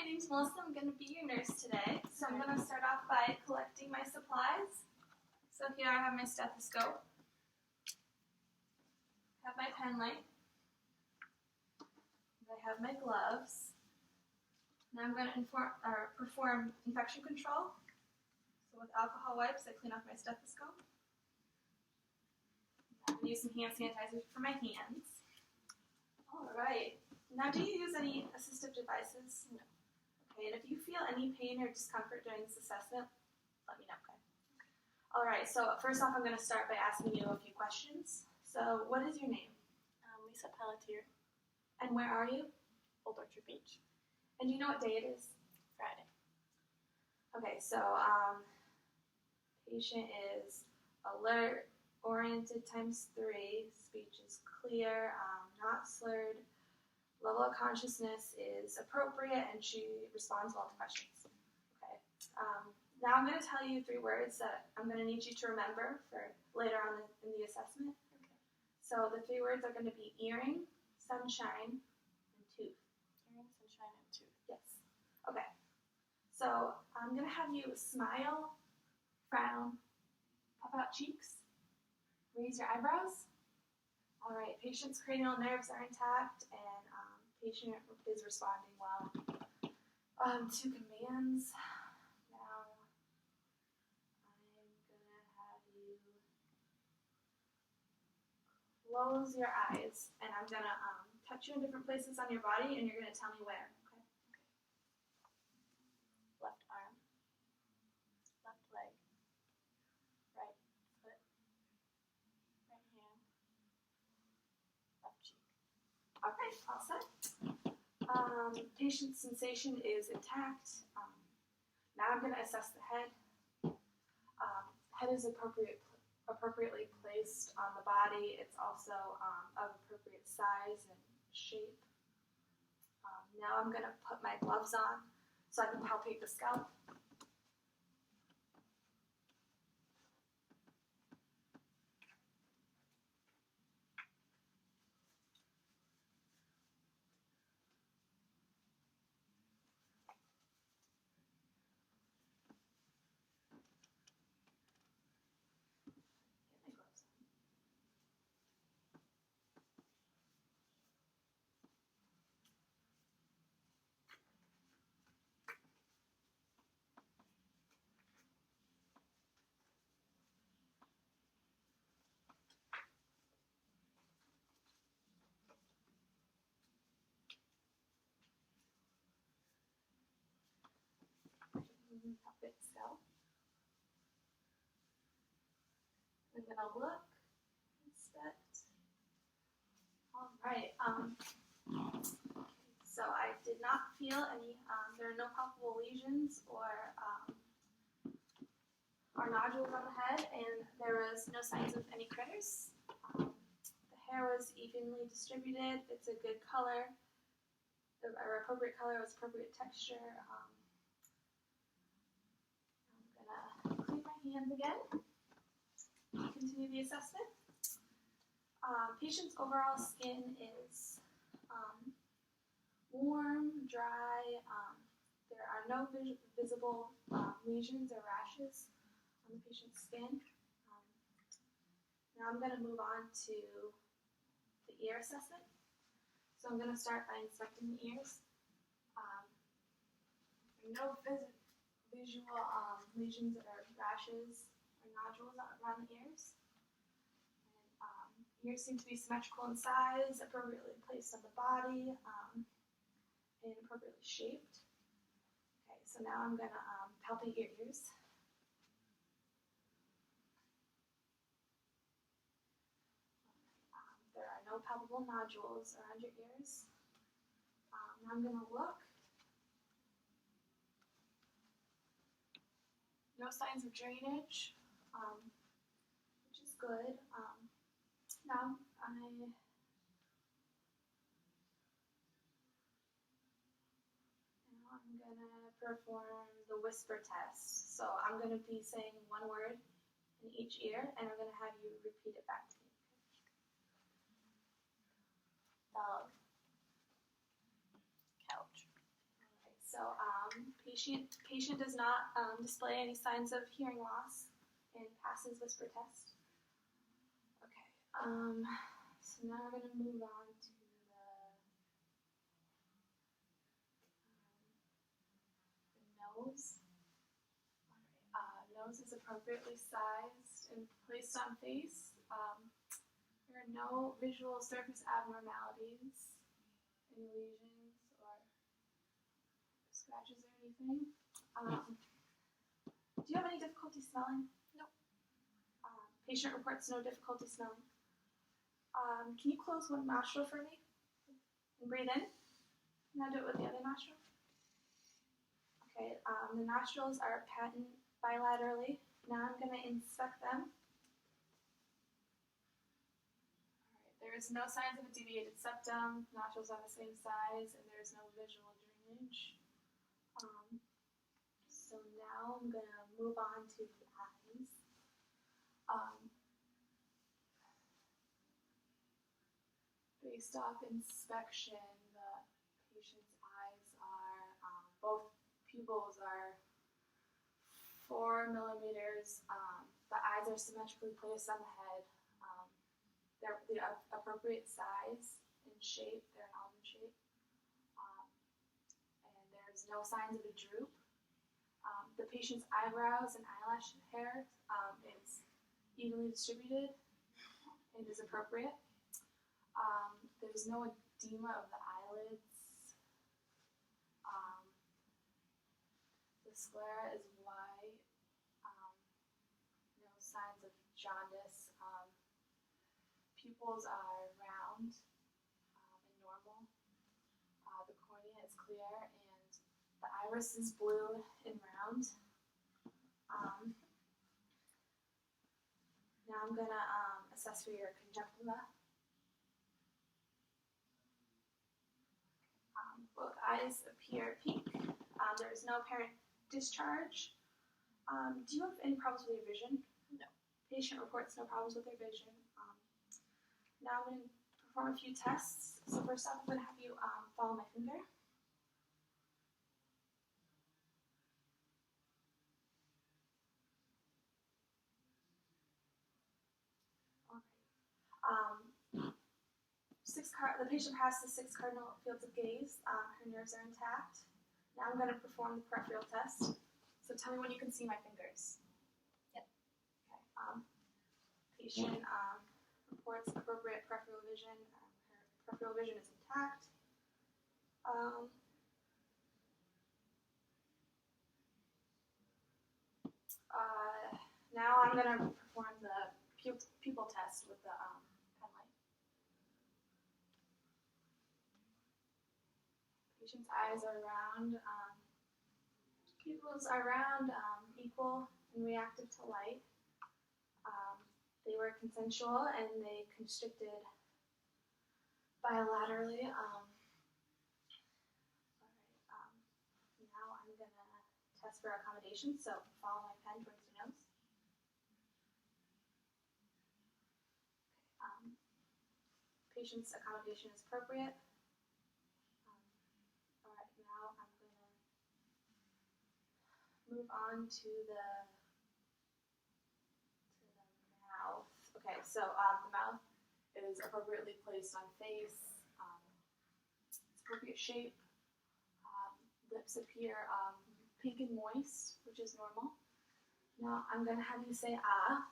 my name's Melissa. I'm going to be your nurse today. So I'm going to start off by collecting my supplies. So here I have my stethoscope. I have my pen light. I have my gloves. Now I'm going to perform infection control. So with alcohol wipes, I clean off my stethoscope. I'm going to use some hand sanitizer for my hands. Alright. Now, do you use any assistive devices? No. Okay, and if you feel any pain or discomfort during this assessment, let me know, okay? Alright, so first off, I'm going to start by asking you a few questions. So, what is your name? Lisa Pelletier, And where are you? Old Orchard Beach, And do you know what day it is? Friday. Okay, so, patient is alert, oriented times 3, speech is clear, not slurred, level of consciousness is appropriate, and she responds well to questions. Okay. Now I'm going to tell you 3 words that I'm going to need you to remember for later on in the assessment. Okay. So the 3 words are going to be earring, sunshine, and tooth. Earring, sunshine, and tooth. Yes. Okay. So I'm going to have you smile, frown, puff out cheeks, raise your eyebrows. All right, patient's cranial nerves are intact, and patient is responding well to commands. Now, I'm going to have you close your eyes, and I'm going to touch you in different places on your body, and you're going to tell me where. Okay? Left arm, left leg, right foot, right hand, left cheek. All right, all set. Patient's sensation is intact. Now I'm going to assess the head. Head is appropriately placed on the body. It's also of appropriate size and shape. Now I'm going to put my gloves on so I can palpate the scalp. Palpate the scalp. I'm going to look, inspect. All right. So I did not feel any, there are no palpable lesions or nodules on the head, and there was no signs of any critters. The hair was evenly distributed. It's a good color, or appropriate color, was appropriate texture. I'm going to clean my hands again. Continue the assessment. Patient's overall skin is warm, dry. There are no visible lesions or rashes on the patient's skin. Now I'm going to move on to the ear assessment. So I'm going to start by inspecting the ears. No visual lesions or rashes or nodules around the ears. Ears seem to be symmetrical in size, appropriately placed on the body, and appropriately shaped. Okay, so now I'm going to palpate your ears. There are no palpable nodules around your ears. Now I'm going to look. No signs of drainage, which is good. Now I'm going to perform the whisper test. So I'm going to be saying 1 word in each ear, and I'm going to have you repeat it back to me. Dog, couch. All right, so Patient does not display any signs of hearing loss and passes whisper test. Okay. So now we're going to move on to the nose. Nose is appropriately sized and placed on face. There are no visual surface abnormalities, any lesions or scratches or anything. Do you have any difficulty smelling? No. Patient reports no difficulty smelling. Can you close one nostril for me and breathe in? Now do it with the other nostril. Okay, the nostrils are patent bilaterally. Now I'm going to inspect them. Alright, there is no signs of a deviated septum, nostrils are the same size, and there is no visual drainage. So now I'm going to move on to the eyes. Based off inspection, the patient's eyes are, both pupils are 4 millimeters. The eyes are symmetrically placed on the head. They're the appropriate size and shape. They're an almond shape. And there's no signs of a droop. The patient's eyebrows and eyelash hair is evenly distributed and is appropriate. There's no edema of the eyelids. The sclera is white. No signs of jaundice. Pupils are round and normal. The cornea is clear and the iris is blue and round. Now I'm going to assess for your conjunctiva. Both eyes appear pink. There is no apparent discharge. Do you have any problems with your vision? No. Patient reports no problems with their vision. Now I'm going to perform a few tests. So first off, I'm going to have you follow my finger. The patient passed the 6 cardinal fields of gaze. Her nerves are intact. Now I'm going to perform the peripheral test. So tell me when you can see my fingers. Yep. Okay. Patient reports appropriate peripheral vision. Her peripheral vision is intact. Now I'm going to perform the pupil test with the pen light. Patient's eyes are round. Pupils are round, equal, and reactive to light. They were consensual and they constricted bilaterally. Now I'm going to test for accommodation, so follow my pen towards your nose. Patient's accommodation is appropriate. Alright, now I'm going to move on to the mouth. Okay, so the mouth is appropriately placed on face. It's appropriate shape. Lips appear pink and moist, which is normal. Now I'm going to have you say ah.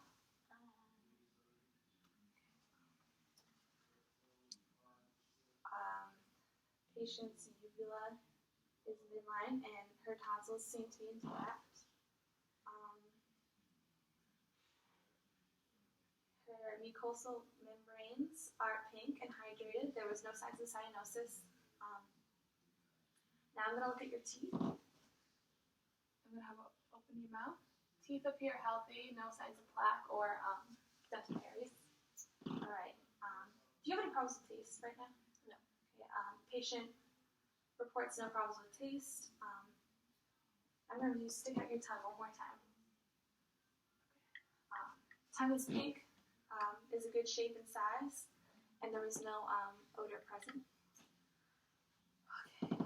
Patient's uvula is midline and her tonsils seem to be intact. Her mucosal membranes are pink and hydrated. There was no signs of cyanosis. Now I'm going to look at your teeth. I'm going to have open your mouth. Teeth appear healthy, no signs of plaque or dental caries. Alright. Do you have any problems with taste right now? No. Okay. Patient reports no problems with taste. I'm going to have you stick out your tongue one more time. Tongue is pink, is a good shape and size, and there was no odor present. Okay.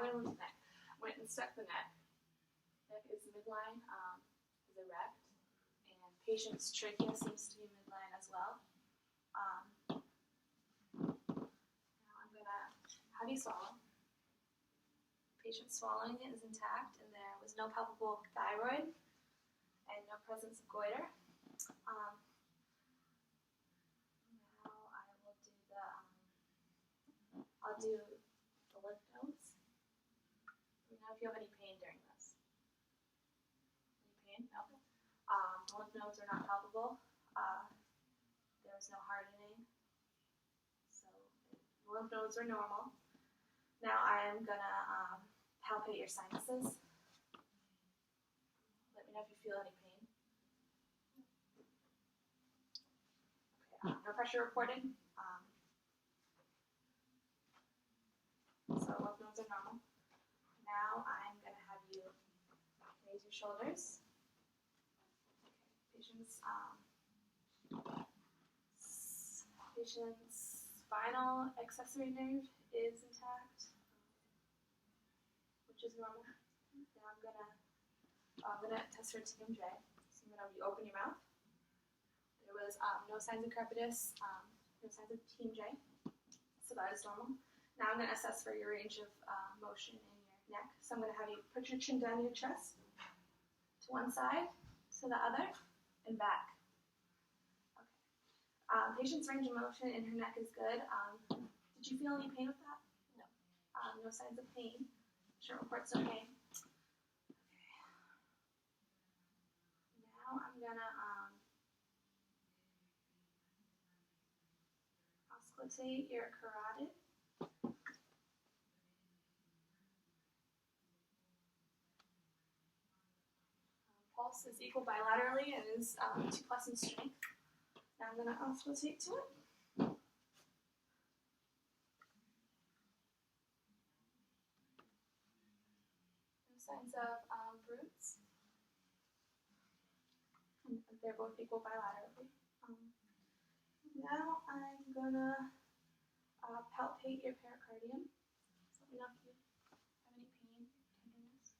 I'm going to move the neck. Went and stuck the neck. Neck is midline, is erect, and patient's trachea seems to be midline as well. Now I'm going to have you swallow. Patient swallowing is intact, and there was no palpable thyroid and no presence of goiter. Now I will do I'll do the lymph nodes. Let me know if you have any pain during this. Any pain? No. The lymph nodes are not palpable. There was no hardening, so the lymph nodes are normal. Now I am gonna palpate your sinuses. Let me know if you feel any pain. Okay, no pressure reported. So lymph nodes are normal. Now I'm going to have you raise your shoulders. Okay, patient's spinal accessory nerve is intact, which is normal. Now I'm gonna test for TMJ. So I'm gonna have you open your mouth. There was no signs of crepitus, no signs of TMJ, so that is normal. Now I'm gonna assess for your range of motion in your neck. So I'm gonna have you put your chin down your chest to one side, to the other, and back. Okay. Patient's range of motion in her neck is good. Did you feel any pain with that? No. No signs of pain. Short reports no pain. Okay. Now I'm gonna auscultate your carotid. Pulse is equal bilaterally and is 2+ in strength. Now I'm gonna auscultate to it. No signs of bruits. They're both equal bilaterally. Now I'm gonna palpate your pericardium. So let me know if you have any pain, tenderness.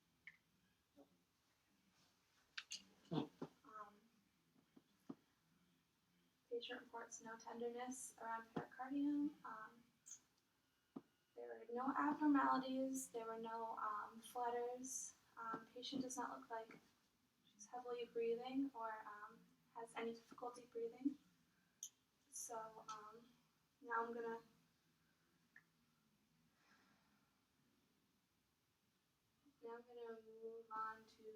Patient reports no tenderness around pericardium. There were no abnormalities. There were no flutters. Patient does not look like she's heavily breathing or has any difficulty breathing. So now I'm gonna move on to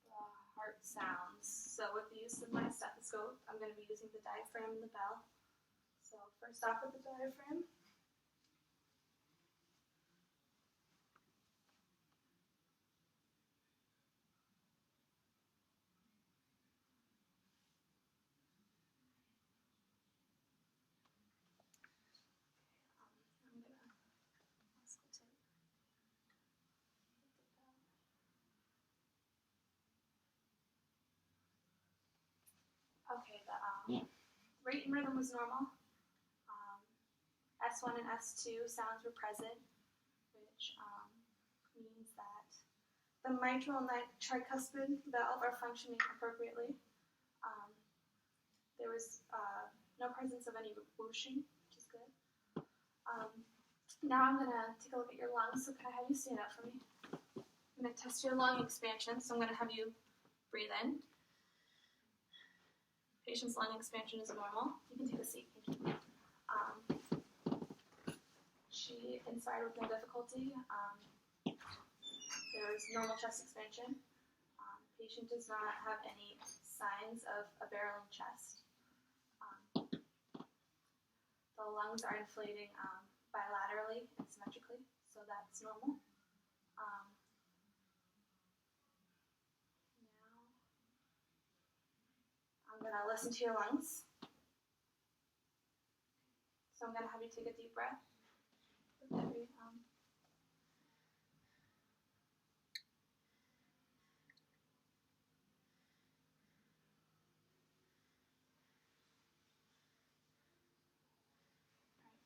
the heart sounds. So with the use of my stethoscope, I'm going to be using the diaphragm and the bell. So first off with the diaphragm. I'm going to auscultate with the bell. Okay, the rate and rhythm was normal. S1 and S2 sounds were present, which means that the mitral and tricuspid valve are functioning appropriately. There was no presence of any whooshing, which is good. Now I'm going to take a look at your lungs, so can I have you stand up for me? I'm going to test your lung expansion, so I'm going to have you breathe in. Patient's lung expansion is normal. You can take a seat. Thank you. She inspired with no difficulty. There is normal chest expansion. Patient does not have any signs of a barreling chest. The lungs are inflating bilaterally and symmetrically, so that's normal. Now, I'm going to listen to your lungs. So I'm going to have you take a deep breath. With every,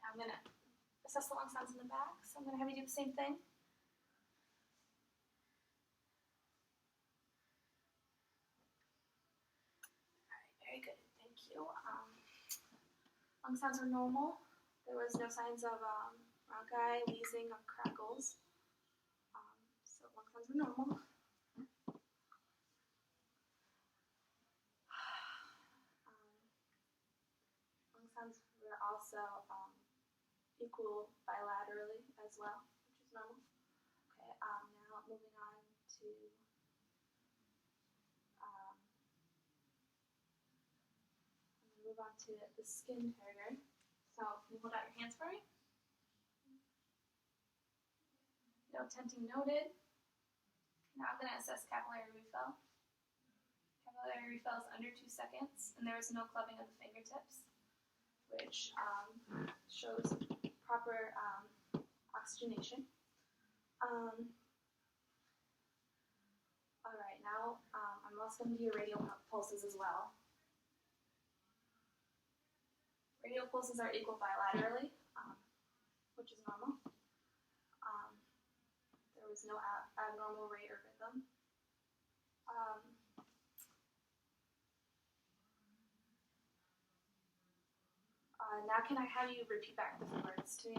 I'm going to assess the lung sounds in the back. So I'm going to have you do the same thing. Alright, very good. Thank you. Lung sounds are normal. There was no signs of bronchi, wheezing, or crackles. So lung sounds are normal. Lung sounds were also equal bilaterally as well, which is normal. Okay, now moving on to I'm going to move on to the skin trigger. So can you hold out your hands for me? No tenting noted. Now I'm going to assess capillary refill. Capillary refill is under 2 seconds, and there is no clubbing of the fingertips, which shows proper oxygenation. Alright, now I'm also going to do your radial pulses as well. Radial pulses are equal bilaterally, which is normal. There was no abnormal rate or rhythm. Now can I have you repeat back the words to me?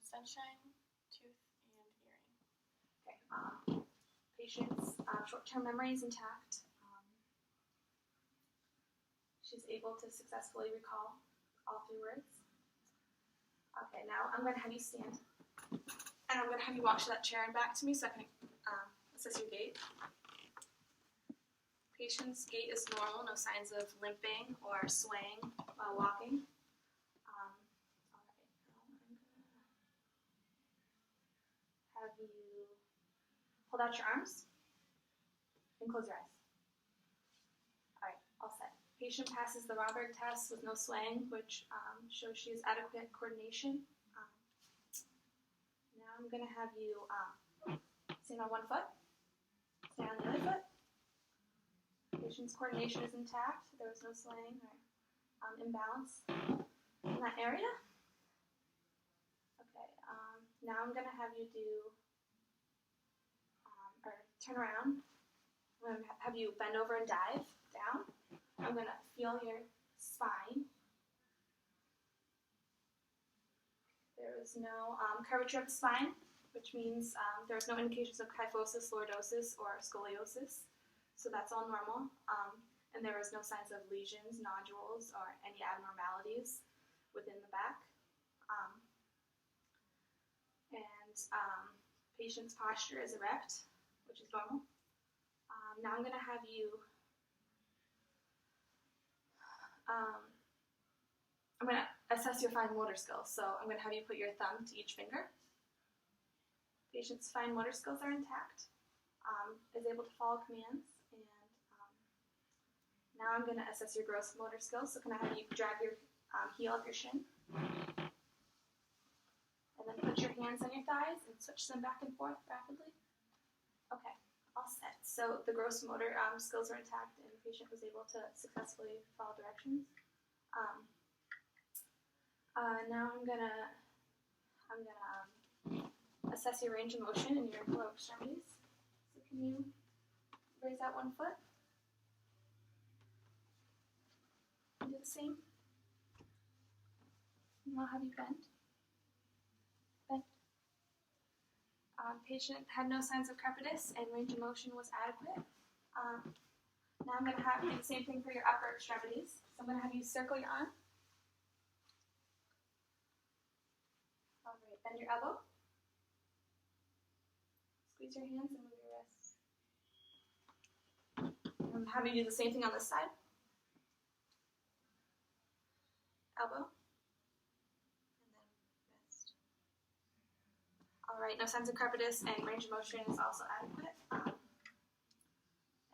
Sunshine, tooth, and earring. Okay. Patient's short-term memory is intact. She's able to successfully recall all 3 words. Okay, now I'm going to have you stand. And I'm going to have you walk to that chair and back to me so I can assess your gait. Patient's gait is normal, no signs of limping or swaying while walking. Have you hold out your arms and close your eyes. Alright, all set. Patient passes the Romberg test with no swaying, which shows she has adequate coordination. Now I'm going to have you stand on one foot, stand on the other foot. Patient's coordination is intact. There was no swaying or imbalance in that area. Okay, now I'm going to have you do, or turn around. I'm going to have you bend over and dive down. I'm going to feel your spine. There is no curvature of the spine, which means there's no indications of kyphosis, lordosis, or scoliosis. So that's all normal. And there was no signs of lesions, nodules, or any abnormalities within the back. Patient's posture is erect, which is normal. Now I'm going to have you, I'm going to assess your fine motor skills. So I'm going to have you put your thumb to each finger. Patient's fine motor skills are intact, is able to follow commands, and now I'm going to assess your gross motor skills. So can I have you drag your heel of your shin? And then put your hands on your thighs and switch them back and forth rapidly. Okay, all set. So the gross motor skills are intact, and the patient was able to successfully follow directions. Now I'm gonna assess your range of motion in your lower extremities. So can you raise out one foot? And do the same. And I'll have you bend. Bend. Patient had no signs of crepitus and range of motion was adequate. Now I'm going to have you do the same thing for your upper extremities. So I'm going to have you circle your arm. All right, bend your elbow. Squeeze your hands and move your wrists. I'm having you do the same thing on this side. Elbow. And then wrist. All right, no signs of crepitus and range of motion is also adequate.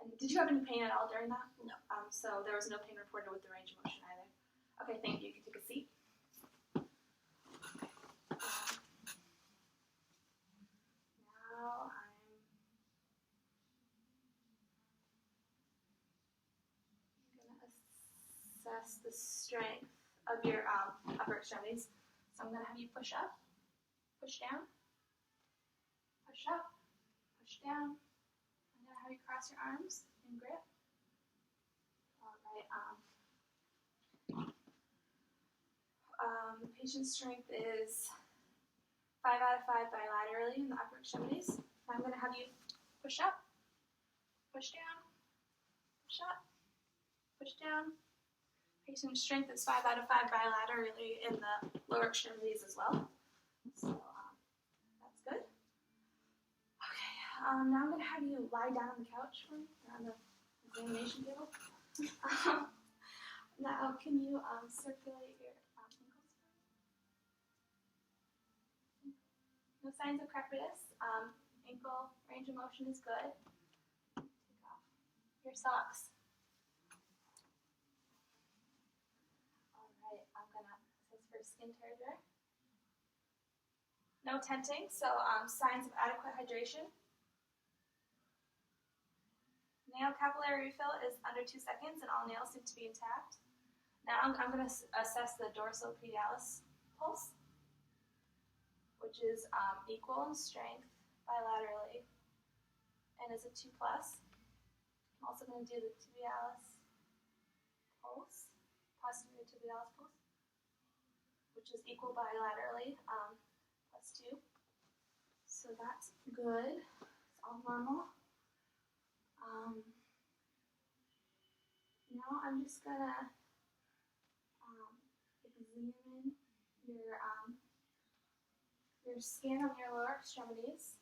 And did you have any pain at all during that? No. So there was no pain reported with the range of motion either. Okay, thank you. You can take a seat. Now I'm going to assess the strength of your upper extremities. So So I'm going to have you push up, push down, push up, push down. I'm going to have you cross your arms and grip. All right. Patient strength is 5 out of 5 bilaterally in the upper extremities. I'm going to have you push up, push down, push up, push down. Patient strength is 5 out of 5 bilaterally in the lower extremities as well. So that's good. Okay, now I'm going to have you lie down on the couch for me, or on the examination table. Now, can you circulate your ankles? No signs of crepitus. Ankle range of motion is good. Take off your socks. Alright, I'm gonna assess for skin turgor. No tenting, so signs of adequate hydration. Nail capillary refill is under 2 seconds and all nails seem to be intact. Now I'm going to assess the dorsopedialis pulse, which is equal in strength bilaterally and is a 2+. I'm also going to do the tibialis pulse, posterior tibialis pulse, which is equal bilaterally, +2. So that's good. It's all normal. Now I'm just going to examine your skin on your lower extremities.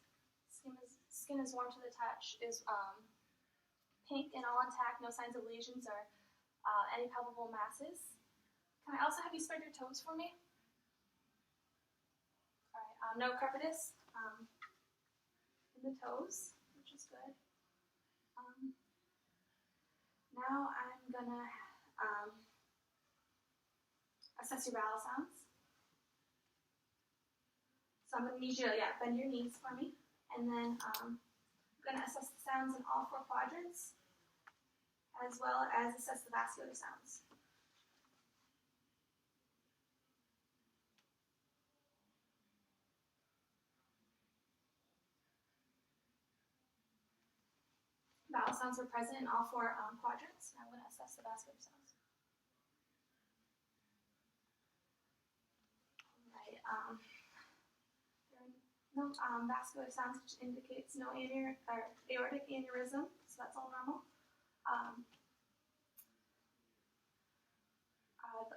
Skin is warm to the touch, is pink and all intact, no signs of lesions or any palpable masses. Can I also have you spread your toes for me? Alright, no crepitus in the toes, which is good. Now I'm gonna assess your vowel sounds. So I'm gonna need you to bend your knees for me, and then I'm gonna assess the sounds in all 4 quadrants, as well as assess the vascular sounds. Vowel sounds were present in all 4 quadrants, and I'm going to assess the vascular sounds. Alright, there are no vascular sounds, which indicates no aortic aneurysm, so that's all normal.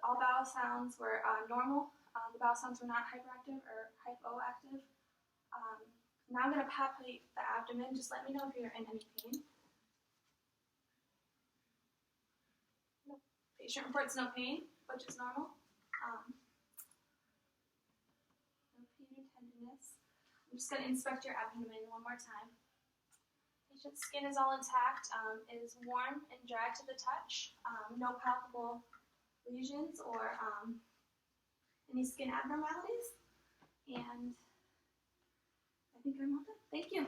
All vowel sounds were normal. The vowel sounds were not hyperactive or hypoactive. Now I'm going to palpate the abdomen. Just let me know if you're in any pain. No. Patient reports no pain, which is normal. No pain or tenderness. I'm just going to inspect your abdomen one more time. Patient's skin is all intact. It is warm and dry to the touch. No palpable lesions or any skin abnormalities. And I think I'm all done. Thank you.